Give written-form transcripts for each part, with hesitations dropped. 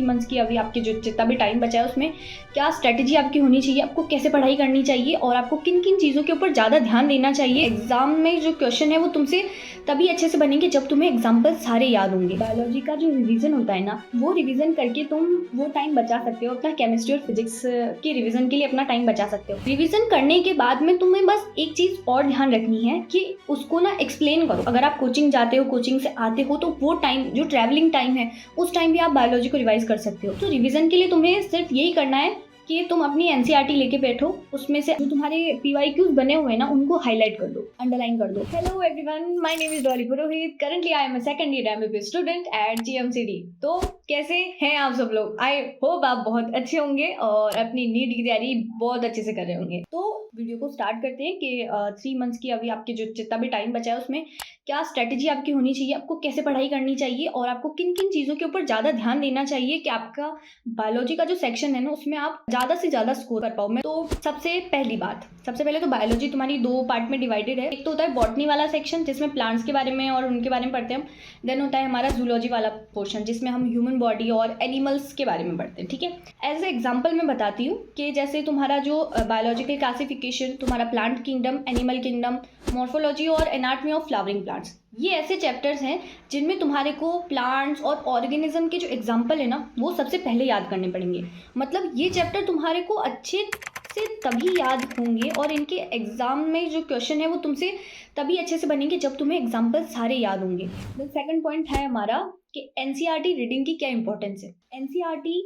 Months की अभी आपके जो जितना भी टाइम बचा है उसमें क्या स्ट्रेटजी आपकी होनी चाहिए, आपको कैसे पढ़ाई करनी चाहिए और आपको किन किन चीज़ों के ऊपर ज़्यादा ध्यान देना चाहिए। एग्जाम में जो क्वेश्चन है वो तुमसे तभी अच्छे से बनेंगे जब तुम्हें एग्जाम्पल सारे याद होंगे। बायोलॉजी का जो रिवीजन होता है ना, वो रिवीजन करके तुम वो टाइम बचा सकते हो, अपना केमिस्ट्री और फिजिक्स के रिवीजन के लिए अपना टाइम बचा सकते हो। रिवीजन करने के बाद में तुम्हें बस एक चीज़ और ध्यान रखनी है कि उसको ना एक्सप्लेन करो। अगर आप कोचिंग जाते हो, कोचिंग से आते हो, तो वो टाइम जो ट्रैवलिंग टाइम है उस टाइम भी आप बायोलॉजी को रिवाइज कर सकते हो। तो रिवीजन के लिए तुम्हें सिर्फ यही करना है कि तुम अपनी एनसीईआरटी लेके बैठो, उसमें से जो तुम्हारे पीवाईक्यूज बने हुए हैं ना उनको हाईलाइट कर दो, अंडरलाइन कर दो। Hello everyone, my name is Dolly Purohit. Currently I am a second year MBBS student at GMCD. तो कैसे हैं आप सब लोग? आई होप आप बहुत अच्छे होंगे और अपनी नीट की तैयारी बहुत अच्छे से कर रहे होंगे। तो वीडियो को स्टार्ट करते हैं कि 3 मंथ्स की अभी आपके जो जितना भी टाइम बचा है उसमें क्या स्ट्रेटजी आपकी होनी चाहिए, आपको कैसे पढ़ाई करनी चाहिए और आपको किन किन चीज़ों के ऊपर ज़्यादा ध्यान देना चाहिए कि आपका बायोलॉजी का जो सेक्शन है ना उसमें आप ज़्यादा से ज़्यादा स्कोर कर पाओ। मैं तो सबसे पहले तो बायोलॉजी तुम्हारी 2 पार्ट में डिवाइडेड है। एक तो होता है बॉटनी वाला सेक्शन जिसमें प्लांट्स के बारे में और उनके बारे में पढ़ते हैं हम। देन होता है हमारा जूलॉजी वाला पोर्शन जिसमें हम ह्यूमन बॉडी और एनिमल्स के बारे में पढ़ते हैं। ठीक है, एज ए एग्जाम्पल मैं बताती हूँ कि जैसे तुम्हारा जो बायोलॉजिकल क्लासिफिकेशन, तुम्हारा plant kingdom, animal kingdom, morphology और एनाटॉमी ऑफ फ्लावरिंग प्लांट्स, ये ऐसे चैप्टर्स हैं जिनमें तुम्हारे को प्लांट्स और ऑर्गेनिज्म के जो एग्जाम्पल है ना वो सबसे पहले याद करने पड़ेंगे। मतलब ये चैप्टर तुम्हारे को अच्छे से तभी याद होंगे और इनके एग्जाम में जो क्वेश्चन है वो तुमसे तभी अच्छे से बनेंगे जब तुम्हें एग्जाम्पल सारे याद होंगे। द सेकंड पॉइंट है हमारा कि एनसीईआरटी रीडिंग की क्या इंपॉर्टेंस है। एनसीईआरटी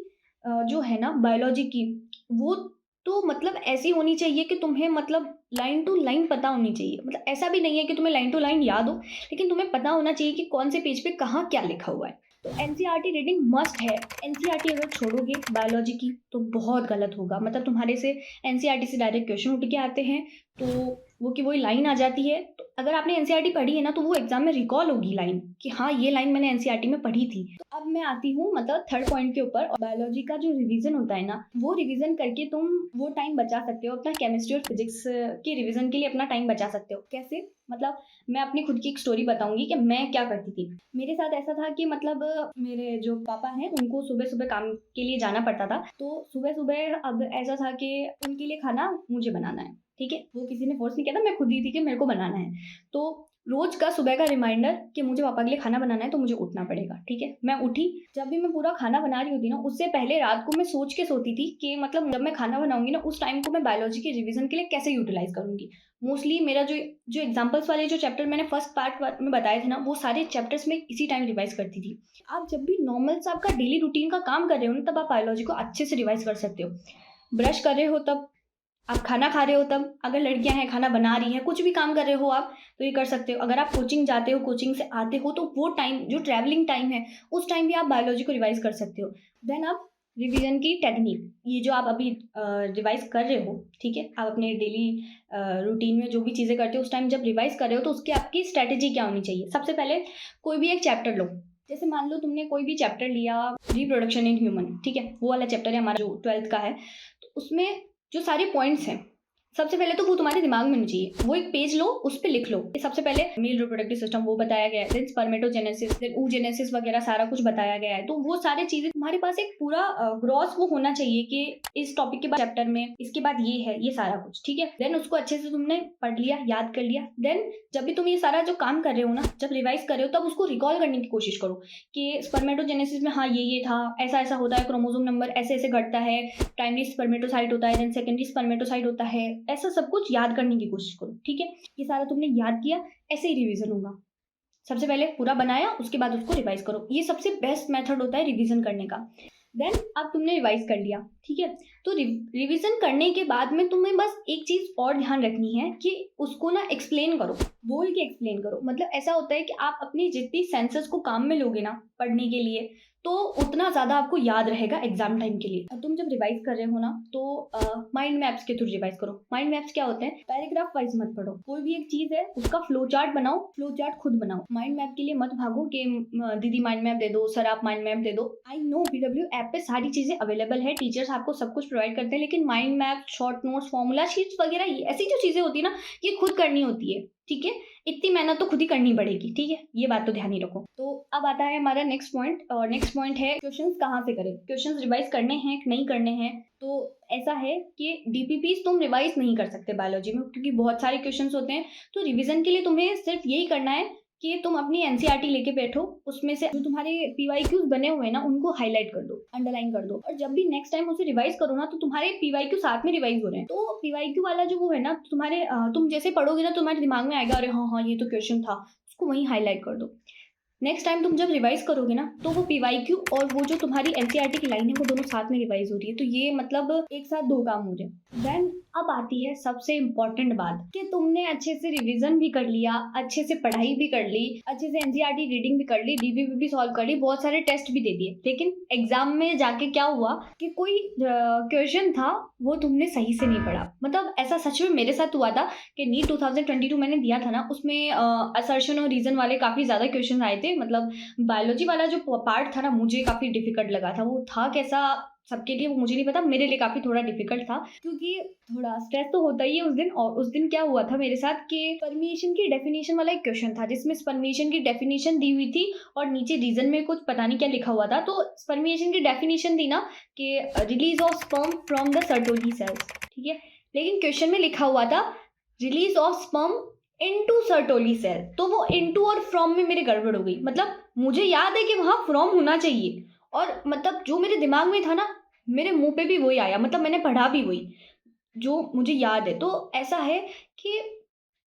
जो है ना बायोलॉजी की, वो तो मतलब ऐसी होनी चाहिए कि तुम्हें मतलब लाइन टू लाइन पता होनी चाहिए। मतलब ऐसा भी नहीं है कि तुम्हें लाइन टू लाइन याद हो, लेकिन तुम्हें पता होना चाहिए कि कौन से पेज पे कहाँ क्या लिखा हुआ है। तो एनसीईआरटी रीडिंग मस्ट है। एनसीईआरटी अगर छोड़ोगे बायोलॉजी की तो बहुत गलत होगा। मतलब तुम्हारे से एनसीईआरटी से डायरेक्ट क्वेश्चन उठ के आते हैं तो वो की वही लाइन आ जाती है। तो अगर आपने एनसीईआरटी पढ़ी है ना तो वो एग्जाम में रिकॉल होगी लाइन कि हाँ ये लाइन मैंने एनसीईआरटी में पढ़ी थी। तो अब मैं आती हूँ मतलब थर्ड पॉइंट के ऊपर। बायोलॉजी का जो रिवीजन होता है ना, वो रिवीजन करके तुम वो टाइम बचा सकते हो, अपना केमिस्ट्री और फिजिक्स के रिवीजन के लिए अपना टाइम बचा सकते हो। कैसे? मतलब मैं अपनी खुद की एक स्टोरी बताऊंगी कि मैं क्या करती थी। मेरे साथ ऐसा था कि मतलब मेरे जो पापा हैं उनको सुबह सुबह काम के लिए जाना पड़ता था। तो सुबह सुबह अब ऐसा था कि उनके लिए खाना मुझे बनाना है। ठीक है, वो किसी ने फोर्स नहीं किया था, मैं खुद ही थी कि मेरे को बनाना है। तो रोज का सुबह का रिमाइंडर कि मुझे पापा के लिए खाना बनाना है तो मुझे उठना पड़ेगा। ठीक है, मैं उठी। जब भी मैं पूरा खाना बना रही होती ना उससे पहले रात को मैं सोच के सोती थी कि मतलब जब मैं खाना बनाऊंगी ना उस टाइम को मैं बायोलॉजी के रिवीजन के लिए कैसे यूटिलाइज करूंगी। मोस्टली मेरा जो जो एग्जाम्पल्स वाले जो चैप्टर मैंने फर्स्ट पार्ट में बताए थे ना वो सारे चैप्टर्स में इसी टाइम रिवाइज करती थी। आप जब भी नॉर्मल सा आपका डेली रूटीन का काम कर रहे हो ना तब आप बायोलॉजी को अच्छे से रिवाइज कर सकते हो। ब्रश कर रहे हो तब, आप खाना खा रहे हो तब, अगर लड़कियां हैं खाना बना रही हैं, कुछ भी काम कर रहे हो आप तो ये कर सकते हो। अगर आप कोचिंग जाते हो, कोचिंग से आते हो, तो वो टाइम जो ट्रैवलिंग टाइम है उस टाइम भी आप बायोलॉजी को रिवाइज कर सकते हो। देन आप रिवीजन की टेक्निक, ये जो आप अभी रिवाइज कर रहे हो, ठीक है, आप अपने डेली रूटीन में जो भी चीज़ें करते हो उस टाइम जब रिवाइज कर रहे हो तो उसकी आपकी स्ट्रैटेजी क्या होनी चाहिए। सबसे पहले कोई भी एक चैप्टर लो। जैसे मान लो तुमने कोई भी चैप्टर लिया, रिप्रोडक्शन इन ह्यूमन, ठीक है, वो वाला चैप्टर है हमारा जो 12th का है। तो उसमें जो सारे पॉइंट्स हैं सबसे पहले तो वो तुम्हारे दिमाग में होनी चाहिए। वो एक पेज लो, उस पर लिख लो कि सबसे पहले मेल रिप्रोडक्टिव सिस्टम वो बताया गया है, देन स्पर्मेटोजेनेसिस, देन oogenesis वगैरह सारा कुछ बताया गया है। तो वो सारी चीजें तुम्हारे पास एक पूरा ग्रॉस वो होना चाहिए कि इस टॉपिक के बाद चैप्टर में इसके बाद ये है, ये सारा कुछ। ठीक है, देन उसको अच्छे से तुमने पढ़ लिया, याद कर लिया। देन जब भी तुम ये सारा जो काम कर रहे हो ना, जब रिवाइज कर रहे हो तब उसको रिकॉल करने की कोशिश करो कि स्पर्मेटोजेनेसिस में हाँ ये था, ऐसा ऐसा होता है, क्रोमोसोम नंबर ऐसे ऐसे घटता है, प्राइमरी स्पर्मेटोसाइट होता है, देन सेकेंडरी स्पर्मेटोसाइट होता है, ऐसा सब कुछ याद करने की कोशिश करो। ठीक है, ये सारा तुमने याद किया, ऐसे ही रिवीजन होगा। सबसे पहले पूरा बनाया, उसके बाद उसको रिवाइज करो। ये सबसे बेस्ट मेथड होता है रिवीजन करने का। देन अब तुमने रिवाइज कर लिया, ठीक है, तो रिवीजन करने के बाद में तुम्हें बस एक चीज और ध्यान रखनी है कि उसको ना एक्सप्लेन करो, बोल के एक्सप्लेन करो। मतलब ऐसा होता है कि आप अपनी जितनी सेंसेस को काम में लोगे ना पढ़ने के लिए तो उतना ज़्यादा आपको याद रहेगा एग्जाम टाइम के लिए। तुम जब रिवाइज कर रहे हो ना तो माइंड मैप्स के थ्रू रिवाइज करो। माइंड मैप्स क्या होते हैं? पैराग्राफ वाइज मत पढ़ो, कोई भी एक चीज है उसका फ्लो चार्ट बनाओ, फ्लो चार्ट खुद बनाओ। माइंड मैप के लिए मत भागो कि दीदी माइंड मैप दे दो, सर आप माइंड मैप दे दो। आई नो BW ऐप पे सारी चीज़ें अवेलेबल है, टीचर्स आपको सब कुछ प्रोवाइड करते हैं, लेकिन mind map, short notes, formula sheets वगैरह ऐसी जो चीज़ें होती है ना, ये खुद करनी होती है, ठीक है? इतनी मेहनत तो खुद ही करनी पड़ेगी, ठीक है? ये बात तो ध्यान ही रखो। तो अब आता है हमारा नेक्स्ट पॉइंट, और नेक्स्ट पॉइंट है क्वेश्चंस कहाँ से करें? क्वेश्चंस रिवाइज करने हैं कि नहीं करने हैं? तो ऐसा है कि डीपीपीस तुम रिवाइज नहीं कर सकते बायोलॉजी में, क्योंकि बहुत सारे क्वेश्चंस होते हैं। तो रिवीजन के लिए तुम्हें सिर्फ यही करना है कि तुम अपनी एनसीईआरटी लेके बैठो, उसमें से जो तुम्हारे पीवाईक्यूज बने हुए हैं ना, उनको हाईलाइट कर दो, अंडरलाइन कर दो, और जब भी नेक्स्ट टाइम उसे रिवाइज करो ना, तो तुम्हारे पीवाईक्यू साथ में रिवाइज हो रहे हैं। तो पीवाईक्यू वाला जो वो है ना, तुम्हारे तुम जैसे पढ़ोगे ना, तुम्हारे दिमाग में आएगा, अरे हाँ हाँ ये तो क्वेश्चन था, उसको वहीं हाईलाइट कर दो। नेक्स्ट टाइम तुम जब रिवाइज करोगे ना, तो वो पीवाईक्यू और वो जो तुम्हारी एनसीईआरटी की लाइन है, वो दोनों साथ में रिवाइज हो रही है। तो ये मतलब एक साथ दो काम हो रहे हैं। देन अब आती है सबसे इम्पोर्टेंट बात कि तुमने अच्छे से रिवीजन भी कर लिया, अच्छे से पढ़ाई भी कर ली, अच्छे से एनसीईआरटी रीडिंग भी कर ली, डीपीपी भी सॉल्व कर ली, बहुत सारे टेस्ट भी दे दिए, लेकिन एग्जाम में जाके क्या हुआ कि कोई क्वेश्चन था वो तुमने सही से नहीं पढ़ा। मतलब ऐसा सच में मेरे साथ हुआ था कि नीट 2022 मैंने दिया था ना, उसमें असर्शन और रीजन वाले काफी ज्यादा क्वेश्चन आए थे। मतलब बायोलॉजी वाला जो पार्ट था ना, मुझे काफी डिफिकल्ट लगा था। वो था कैसा सबके लिए वो मुझे नहीं पता, मेरे लिए काफी थोड़ा डिफिकल्ट था, क्योंकि थोड़ा स्ट्रेस तो होता ही है उस दिन। और उस दिन क्या हुआ था मेरे साथ कि स्पर्मिएशन की डेफिनेशन वाला एक क्वेश्चन था, जिसमें स्पर्मिएशन की डेफिनेशन दी हुई थी और नीचे रीजन में कुछ पता नहीं क्या लिखा हुआ था। तो स्पर्मिएशन की डेफिनेशन थी ना कि release of sperm from the Sertoli cells, ठीक है, लेकिन क्वेश्चन में लिखा हुआ था release of sperm into Sertoli cell. तो वो इनटू और फ्रॉम में मेरे गड़बड़ हो गई। मतलब मुझे याद है कि वहां फ्रॉम होना चाहिए, और मतलब जो मेरे दिमाग में था ना, मेरे मुंह पे भी वही आया। मतलब मैंने पढ़ा भी वही जो मुझे याद है। तो ऐसा है कि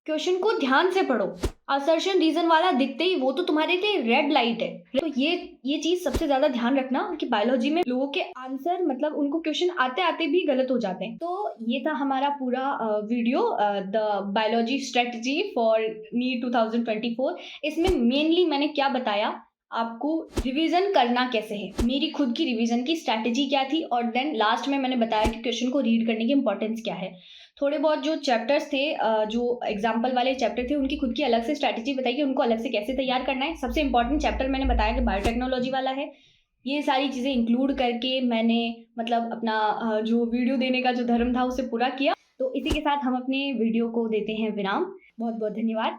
क्वेश्चन को ध्यान से पढ़ो। असर्शन रीजन वाला दिखते ही वो तो तुम्हारे लिए रेड लाइट है। तो ये चीज सबसे ज्यादा ध्यान रखना कि बायोलॉजी में लोगों के आंसर, मतलब उनको क्वेश्चन आते आते भी गलत हो जाते हैं। तो ये था हमारा पूरा video, the biology strategy for NEET 2024। इसमें मेनली मैंने क्या बताया आपको, रिवीजन करना कैसे है, मेरी खुद की रिवीजन की स्ट्रैटेजी क्या थी, और देन लास्ट में मैंने बताया कि क्वेश्चन को रीड करने की इंपॉर्टेंस क्या है। थोड़े बहुत जो चैप्टर्स थे, जो एग्जाम्पल वाले चैप्टर थे, उनकी खुद की अलग से स्ट्रैटेजी बताई कि उनको अलग से कैसे तैयार करना है। सबसे इंपॉर्टेंट चैप्टर मैंने बताया कि बायोटेक्नोलॉजी वाला है। ये सारी चीज़ें इंक्लूड करके मैंने मतलब अपना जो वीडियो देने का जो धर्म था उसे पूरा किया। तो इसी के साथ हम अपने वीडियो को देते हैं विराम। बहुत बहुत धन्यवाद।